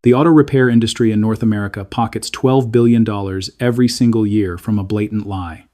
The auto repair industry in North America pockets $12 billion every single year from a blatant lie.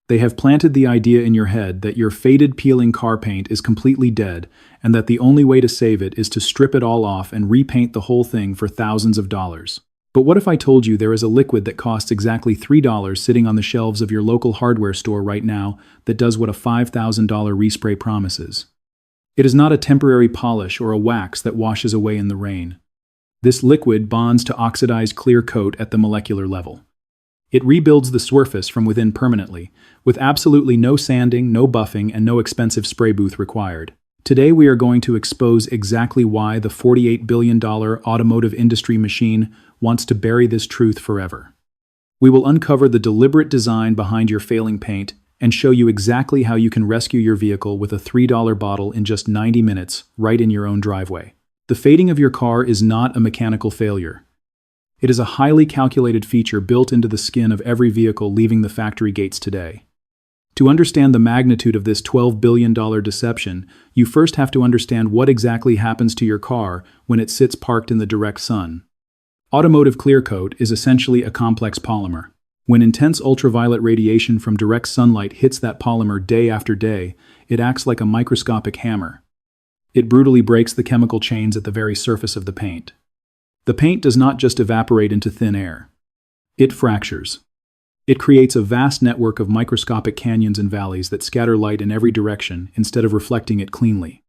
They have planted the idea in your head that your faded, peeling car paint is completely dead and that the only way to save it is to strip it all off and repaint the whole thing for thousands of dollars. But what if I told you there is a liquid that costs exactly $3 sitting on the shelves of your local hardware store right now that does what a $5,000 respray promises? It is not a temporary polish or a wax that washes away in the rain. This liquid bonds to oxidized clear coat at the molecular level. It rebuilds the surface from within permanently, with absolutely no sanding, no buffing, and no expensive spray booth required. Today we are going to expose exactly why the $48 billion automotive industry machine wants to bury this truth forever. We will uncover the deliberate design behind your failing paint and show you exactly how you can rescue your vehicle with a $3 bottle in just 90 minutes, right in your own driveway. The fading of your car is not a mechanical failure. It is a highly calculated feature built into the skin of every vehicle leaving the factory gates today. To understand the magnitude of this $12 billion deception, you first have to understand what exactly happens to your car when it sits parked in the direct sun. Automotive clear coat is essentially a complex polymer. When intense ultraviolet radiation from direct sunlight hits that polymer day after day, it acts like a microscopic hammer. It brutally breaks the chemical chains at the very surface of the paint. The paint does not just evaporate into thin air. It fractures. It creates a vast network of microscopic canyons and valleys that scatter light in every direction instead of reflecting it cleanly.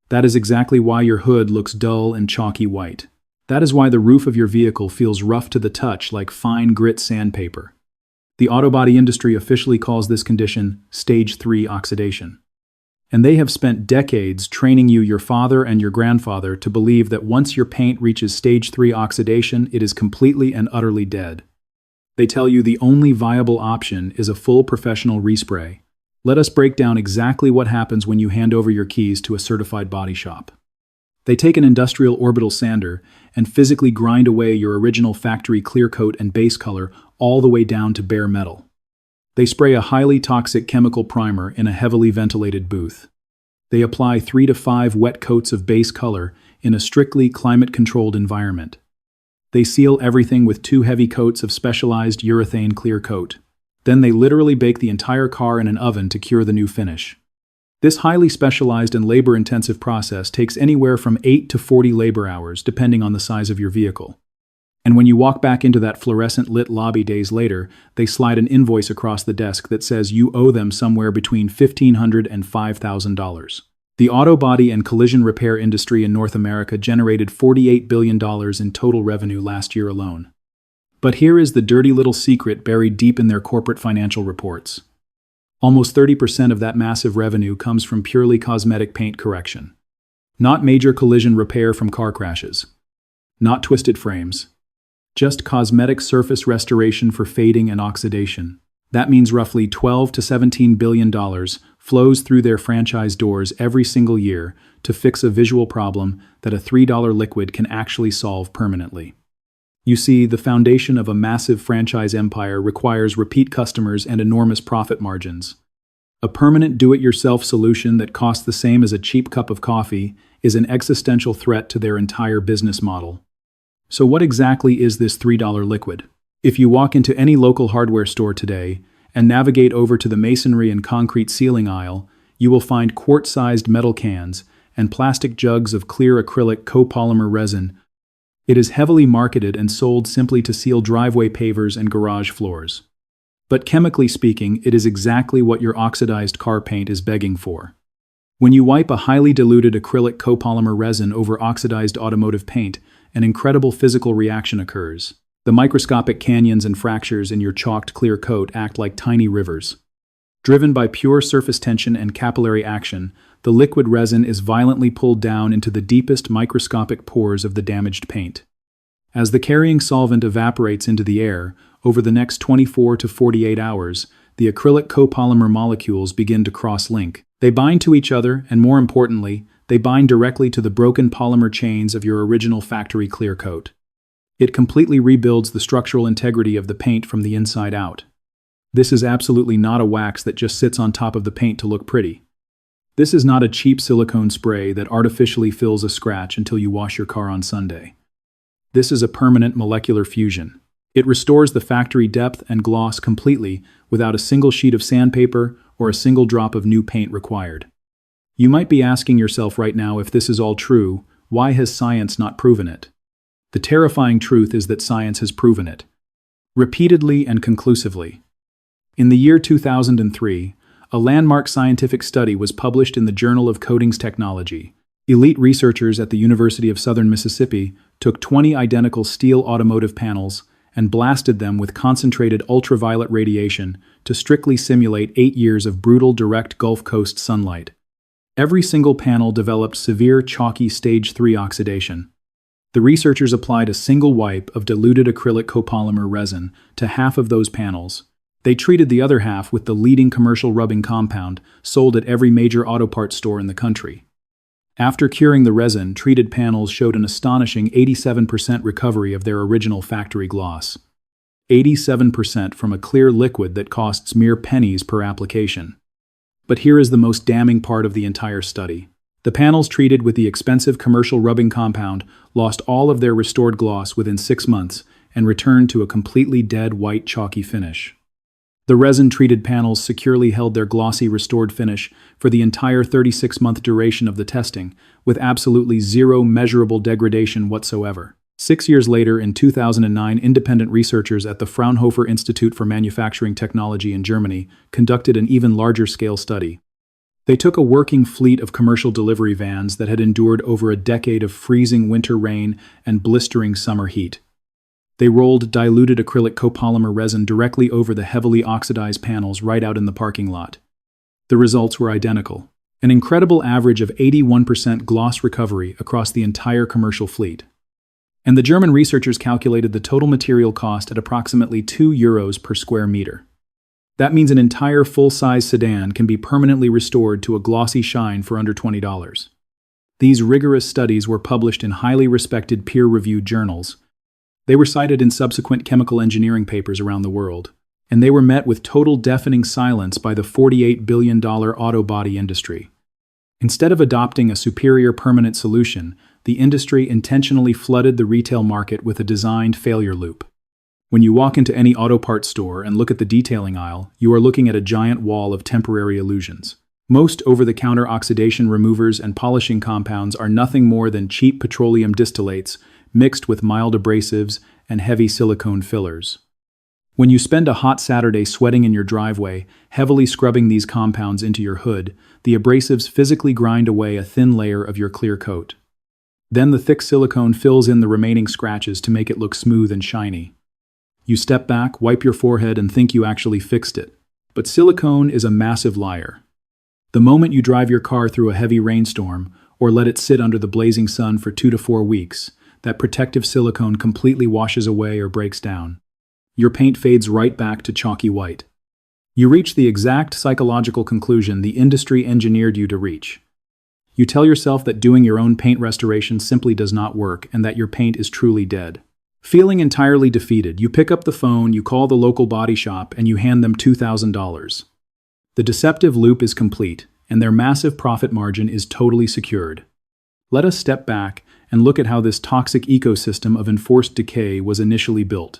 That is exactly why your hood looks dull and chalky white. That is why the roof of your vehicle feels rough to the touch like fine grit sandpaper. The auto body industry officially calls this condition Stage 3 oxidation. And they have spent decades training you, your father and your grandfather, to believe that once your paint reaches Stage 3 oxidation, it is completely and utterly dead. They tell you the only viable option is a full professional respray. Let us break down exactly what happens when you hand over your keys to a certified body shop. They take an industrial orbital sander and physically grind away your original factory clear coat and base color all the way down to bare metal. They spray a highly toxic chemical primer in a heavily ventilated booth. They apply 3 to 5 wet coats of base color in a strictly climate-controlled environment. They seal everything with 2 heavy coats of specialized urethane clear coat. Then they literally bake the entire car in an oven to cure the new finish. This highly specialized and labor-intensive process takes anywhere from 8 to 40 labor hours, depending on the size of your vehicle. And when you walk back into that fluorescent-lit lobby days later, they slide an invoice across the desk that says you owe them somewhere between $1,500 and $5,000. The auto body and collision repair industry in North America generated $48 billion in total revenue last year alone. But here is the dirty little secret buried deep in their corporate financial reports. Almost 30% of that massive revenue comes from purely cosmetic paint correction. Not major collision repair from car crashes. Not twisted frames. Just cosmetic surface restoration for fading and oxidation. That means roughly $12 to $17 billion flows through their franchise doors every single year to fix a visual problem that a $3 liquid can actually solve permanently. You see, the foundation of a massive franchise empire requires repeat customers and enormous profit margins. A permanent do-it-yourself solution that costs the same as a cheap cup of coffee is an existential threat to their entire business model. So what exactly is this $3 liquid? If you walk into any local hardware store today and navigate over to the masonry and concrete ceiling aisle, you will find quart-sized metal cans and plastic jugs of clear acrylic copolymer resin. It is heavily marketed and sold simply to seal driveway pavers and garage floors. But chemically speaking, it is exactly what your oxidized car paint is begging for. When you wipe a highly diluted acrylic copolymer resin over oxidized automotive paint, an incredible physical reaction occurs. The microscopic canyons and fractures in your chalked clear coat act like tiny rivers. Driven by pure surface tension and capillary action, the liquid resin is violently pulled down into the deepest microscopic pores of the damaged paint. As the carrying solvent evaporates into the air, over the next 24 to 48 hours, the acrylic copolymer molecules begin to cross-link. They bind to each other, and more importantly, they bind directly to the broken polymer chains of your original factory clear coat. It completely rebuilds the structural integrity of the paint from the inside out. This is absolutely not a wax that just sits on top of the paint to look pretty. This is not a cheap silicone spray that artificially fills a scratch until you wash your car on Sunday. This is a permanent molecular fusion. It restores the factory depth and gloss completely without a single sheet of sandpaper or a single drop of new paint required. You might be asking yourself right now, if this is all true, why has science not proven it? The terrifying truth is that science has proven it. Repeatedly and conclusively. In the year 2003, a landmark scientific study was published in the Journal of Coatings Technology. Elite researchers at the University of Southern Mississippi took 20 identical steel automotive panels and blasted them with concentrated ultraviolet radiation to strictly simulate 8 years of brutal direct Gulf Coast sunlight. Every single panel developed severe chalky stage 3 oxidation. The researchers applied a single wipe of diluted acrylic copolymer resin to half of those panels. They treated the other half with the leading commercial rubbing compound sold at every major auto parts store in the country. After curing the resin, treated panels showed an astonishing 87% recovery of their original factory gloss. 87% from a clear liquid that costs mere pennies per application. But here is the most damning part of the entire study. The panels treated with the expensive commercial rubbing compound lost all of their restored gloss within 6 months and returned to a completely dead white chalky finish. The resin-treated panels securely held their glossy restored finish for the entire 36-month duration of the testing, with absolutely zero measurable degradation whatsoever. 6 years later, in 2009, independent researchers at the Fraunhofer Institute for Manufacturing Technology in Germany conducted an even larger-scale study. They took a working fleet of commercial delivery vans that had endured over a decade of freezing winter rain and blistering summer heat. They rolled diluted acrylic copolymer resin directly over the heavily oxidized panels right out in the parking lot. The results were identical. An incredible average of 81% gloss recovery across the entire commercial fleet. And the German researchers calculated the total material cost at approximately €2 per square meter. That means an entire full-size sedan can be permanently restored to a glossy shine for under $20. These rigorous studies were published in highly respected peer-reviewed journals. They were cited in subsequent chemical engineering papers around the world, and they were met with total deafening silence by the $48 billion auto body industry. Instead of adopting a superior permanent solution, the industry intentionally flooded the retail market with a designed failure loop. When you walk into any auto parts store and look at the detailing aisle, you are looking at a giant wall of temporary illusions. Most over-the-counter oxidation removers and polishing compounds are nothing more than cheap petroleum distillates mixed with mild abrasives and heavy silicone fillers. When you spend a hot Saturday sweating in your driveway, heavily scrubbing these compounds into your hood, the abrasives physically grind away a thin layer of your clear coat. Then the thick silicone fills in the remaining scratches to make it look smooth and shiny. You step back, wipe your forehead, and think you actually fixed it. But silicone is a massive liar. The moment you drive your car through a heavy rainstorm, or let it sit under the blazing sun for 2 to 4 weeks, that protective silicone completely washes away or breaks down. Your paint fades right back to chalky white. You reach the exact psychological conclusion the industry engineered you to reach. You tell yourself that doing your own paint restoration simply does not work and that your paint is truly dead. Feeling entirely defeated, you pick up the phone, you call the local body shop, and you hand them $2,000. The deceptive loop is complete, and their massive profit margin is totally secured. Let us step back and look at how this toxic ecosystem of enforced decay was initially built.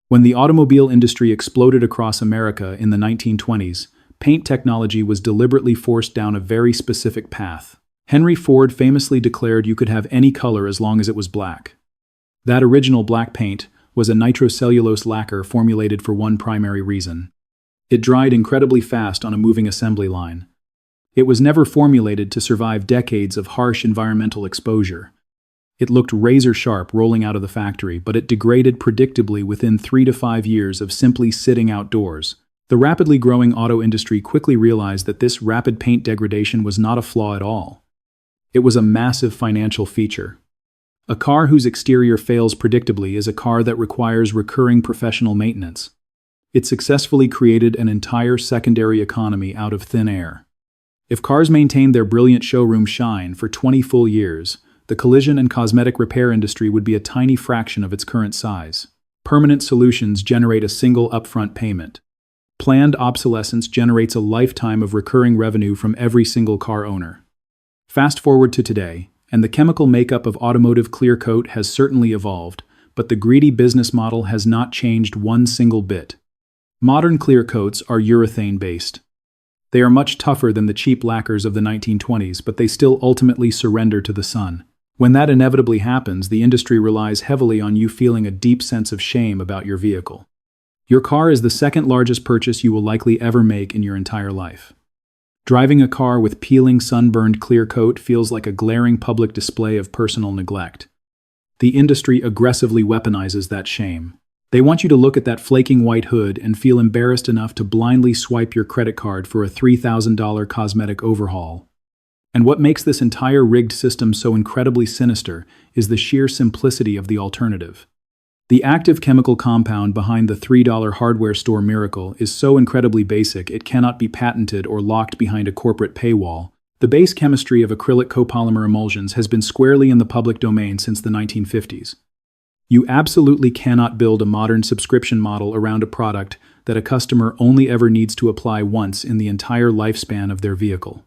When the automobile industry exploded across America in the 1920s, paint technology was deliberately forced down a very specific path. Henry Ford famously declared you could have any color as long as it was black. That original black paint was a nitrocellulose lacquer formulated for one primary reason. It dried incredibly fast on a moving assembly line. It was never formulated to survive decades of harsh environmental exposure. It looked razor-sharp rolling out of the factory, but it degraded predictably within 3 to 5 years of simply sitting outdoors. The rapidly growing auto industry quickly realized that this rapid paint degradation was not a flaw at all. It was a massive financial feature. A car whose exterior fails predictably is a car that requires recurring professional maintenance. It successfully created an entire secondary economy out of thin air. If cars maintained their brilliant showroom shine for 20 full years, the collision and cosmetic repair industry would be a tiny fraction of its current size. Permanent solutions generate a single upfront payment. Planned obsolescence generates a lifetime of recurring revenue from every single car owner. Fast forward to today, and the chemical makeup of automotive clear coat has certainly evolved, but the greedy business model has not changed one single bit. Modern clear coats are urethane-based. They are much tougher than the cheap lacquers of the 1920s, but they still ultimately surrender to the sun. When that inevitably happens, the industry relies heavily on you feeling a deep sense of shame about your vehicle. Your car is the second largest purchase you will likely ever make in your entire life. Driving a car with peeling, sunburned clear coat feels like a glaring public display of personal neglect. The industry aggressively weaponizes that shame. They want you to look at that flaking white hood and feel embarrassed enough to blindly swipe your credit card for a $3,000 cosmetic overhaul. And what makes this entire rigged system so incredibly sinister is the sheer simplicity of the alternative. The active chemical compound behind the $3 hardware store miracle is so incredibly basic it cannot be patented or locked behind a corporate paywall. The base chemistry of acrylic copolymer emulsions has been squarely in the public domain since the 1950s. You absolutely cannot build a modern subscription model around a product that a customer only ever needs to apply once in the entire lifespan of their vehicle.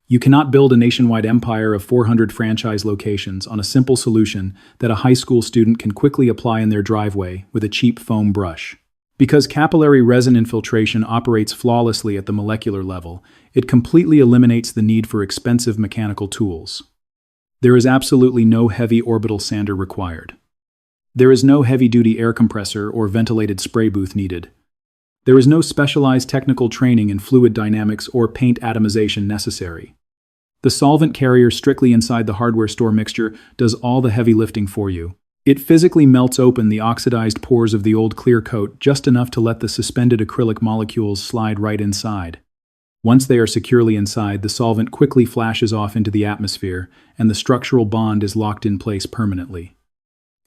You cannot build a nationwide empire of 400 franchise locations on a simple solution that a high school student can quickly apply in their driveway with a cheap foam brush. Because capillary resin infiltration operates flawlessly at the molecular level, it completely eliminates the need for expensive mechanical tools. There is absolutely no heavy orbital sander required. There is no heavy-duty air compressor or ventilated spray booth needed. There is no specialized technical training in fluid dynamics or paint atomization necessary. The solvent carrier strictly inside the hardware store mixture does all the heavy lifting for you. It physically melts open the oxidized pores of the old clear coat just enough to let the suspended acrylic molecules slide right inside. Once they are securely inside, the solvent quickly flashes off into the atmosphere, and the structural bond is locked in place permanently.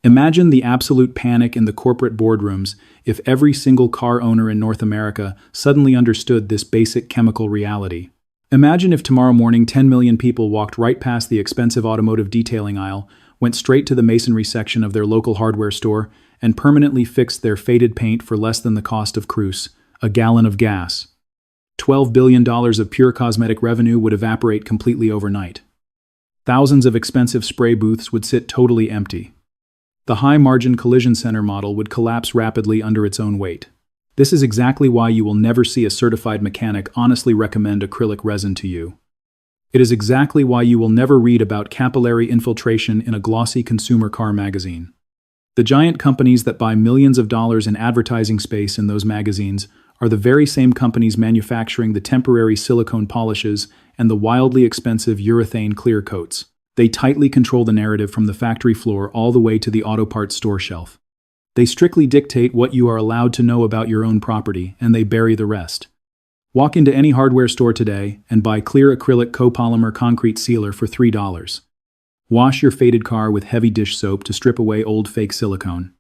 Imagine the absolute panic in the corporate boardrooms if every single car owner in North America suddenly understood this basic chemical reality. Imagine if tomorrow morning 10 million people walked right past the expensive automotive detailing aisle, went straight to the masonry section of their local hardware store, and permanently fixed their faded paint for less than the cost of cruise, a gallon of gas. $12 billion of pure cosmetic revenue would evaporate completely overnight. Thousands of expensive spray booths would sit totally empty. The high-margin collision center model would collapse rapidly under its own weight. This is exactly why you will never see a certified mechanic honestly recommend acrylic resin to you. It is exactly why you will never read about capillary infiltration in a glossy consumer car magazine. The giant companies that buy millions of dollars in advertising space in those magazines are the very same companies manufacturing the temporary silicone polishes and the wildly expensive urethane clear coats. They tightly control the narrative from the factory floor all the way to the auto parts store shelf. They strictly dictate what you are allowed to know about your own property, and they bury the rest. Walk into any hardware store today and buy clear acrylic copolymer concrete sealer for $3. Wash your faded car with heavy dish soap to strip away old fake silicone.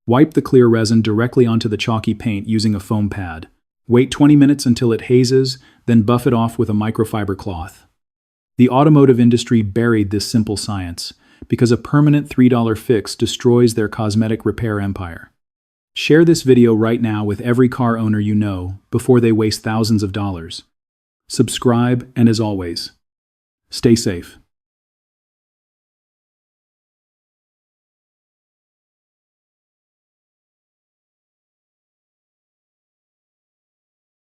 Wipe the clear resin directly onto the chalky paint using a foam pad. Wait 20 minutes until it hazes, then buff it off with a microfiber cloth. The automotive industry buried this simple science because a permanent $3 fix destroys their cosmetic repair empire. Share this video right now with every car owner you know before they waste thousands of dollars. Subscribe, and as always, stay safe.